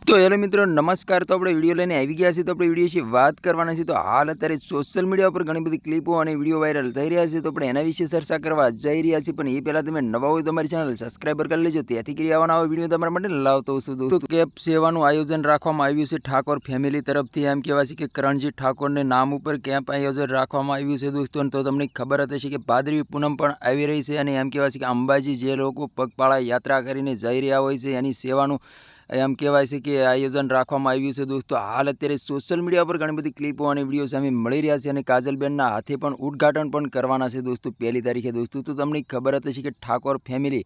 तो हेलो मित्रों नमस्कार। तो આપણે વિડીયો લઈને આવી ગયા છીએ। તો આપણે વિડીયો વિશે વાત કરવાના છે। તો હાલ અત્યારે સોશિયલ મીડિયા ઉપર ઘણી બધી ક્લિપો અને વિડીયો વાયરલ થઈ રહ્યા છે। તો આપણે એના વિશે ચર્ચા કરવા જઈ રહ્યા છીએ। પણ એ પહેલાં તમે નવા હોય તો અમારી ચેનલ સબસ્ક્રાઈબર કરી લેજો, તેથી કરી આવવાના વિડીયો તમારા માટે લાવતો છું। દોસ્તો કેપ સેવાનું આયોજન રાખવામાં આવ્યું છે ઠાકોર ફેમિલી તરફથી। એમ કહેવાય છે કે કરણજી ઠાકોરને નામ ઉપર કેમ્પ આયોજન રાખવામાં આવ્યું છે દોસ્તો। તો તમને ખબર હશે કે ભાદરવી પૂનમ પણ આવી રહી છે અને એમ કહેવાય છે કે અંબાજી જે લોકો પગપાળા યાત્રા કરીને જઈ રહ્યા હોય છે એની સેવાનું એમ કહેવાય છે કે આયોજન રાખવામાં આવ્યું છે દોસ્તો। હાલ અત્યારે સોશિયલ મીડિયા પર ઘણી બધી ક્લિપો અને વિડીયો સામે મળી રહ્યા છે અને કાજલબેનના હાથે પણ ઉદ્ઘાટન પણ કરવાના છે દોસ્તો 1 તારીખે દોસ્તો। તો તમને ખબર હશે કે ઠાકોર ફેમિલી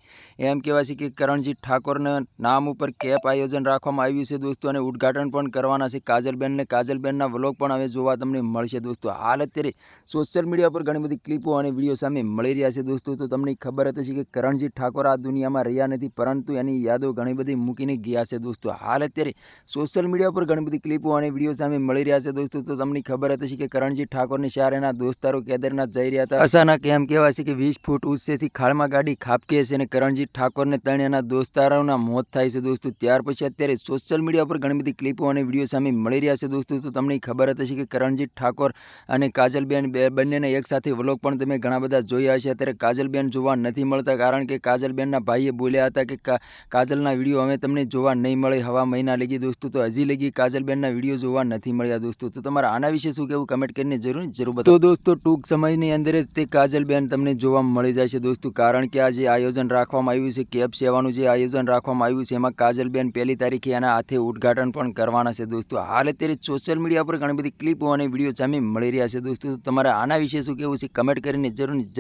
એમ કહેવાય છે કે કરણજી ઠાકોરના નામ ઉપર કેપ આયોજન રાખવામાં આવ્યું છે દોસ્તો અને ઉદ્ઘાટન પણ કરવાના છે કાજલબેનને। કાજલબેનના વ્લોગ પણ હવે જોવા તમને મળશે દોસ્તો। હાલ અત્યારે સોશિયલ મીડિયા પર ઘણી બધી ક્લિપો અને વિડીયો સામે મળી રહ્યા છે દોસ્તો। તો તમને ખબર હશે કે કરણજી ઠાકોર આ દુનિયામાં રહ્યા નથી, પરંતુ એની યાદો ઘણી બધી મૂકીને ગયા છે દોસ્તો। હાલ અત્યારે સોશિયલ મીડિયા પર ઘણી બધી ક્લિપો અને વિડીયો સામે મળી રહ્યા છે દોસ્તો। તો તમને ખબર હતી કે કરણજી ઠાકોરની શાર એના દોસ્તારો કેદારનાથ જઈ રહ્યા હતા। અચાનક એમ કહેવાય છે કે 20 ફૂટ ઊંચેથી ખાડમાં ગાડી ખાબકે છે અને કરણજી ઠાકોરને ત્રણ એના દોસ્તારોના મોત થાય છે દોસ્તો। ત્યાર પછી અત્યારે સોશિયલ મીડિયા પર ઘણી બધી ક્લિપો અને વિડીયો સામે મળી રહ્યા છે દોસ્તો। તો તમને ખબર હતી કે કરણજી ઠાકોર અને કાજલબેન બંનેને એકસાથે વ્લોગ પણ તમે ઘણા બધા જોયા હશે। અત્યારે કાજલબેન જોવા નથી મળતા, કારણ કે કાજલબેનના ભાઈએ બોલ્યા હતા કે કાજલના વિડીયો અમે તમને જોવા નહીં મળે હવા મહિના લગી દોસ્તો। તો હજી લગી કાજલબેનના વિડીયો જોવા નથી મળ્યા દોસ્તો। તો તમારા આના વિશે શું કહેવું કમેન્ટ કરીને જરૂર બતાવો। તો દોસ્તો ટૂંક સમયની અંદર જ તે કાજલબેન તમને જોવા મળી જશે દોસ્તો, કારણ કે આ જે આયોજન રાખવામાં આવ્યું છે કેપ સેવાનું જે આયોજન રાખવામાં આવ્યું છે એમાં કાજલબેન 1 તારીખે એના હાથે ઉદ્ઘાટન પણ કરવાના છે દોસ્તો। હાલ અત્યારે સોશિયલ મીડિયા પર ઘણી બધી ક્લિપો અને વિડીયો સામે મળી રહ્યા છે દોસ્તો। તો તમારા આના વિશે શું કહેવું છે કમેન્ટ કરીને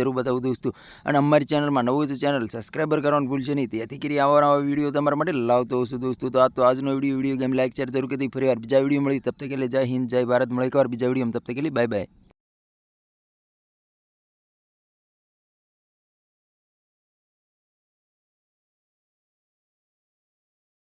જરૂર બતાવો દોસ્તો। અને અમારી ચેનલમાં નવું હોય તો ચેનલ સબસ્ક્રાઈબર કરવાનું ભૂલશો નહીં, તેથી કરી આવા વિડીયો તમારા માટે લાવતો હશું દોસ્તો। તો આજનો વિડીયો ગેમ લાઈક શેર જરૂર કરી, ફરી વાર બીજા વિડીયો મળી, તબ તક કે लिए जय हिंद जय भारत। મળે એકવાર બીજા વિડીયોમાં, તબ તક કે लिए બાય બાય।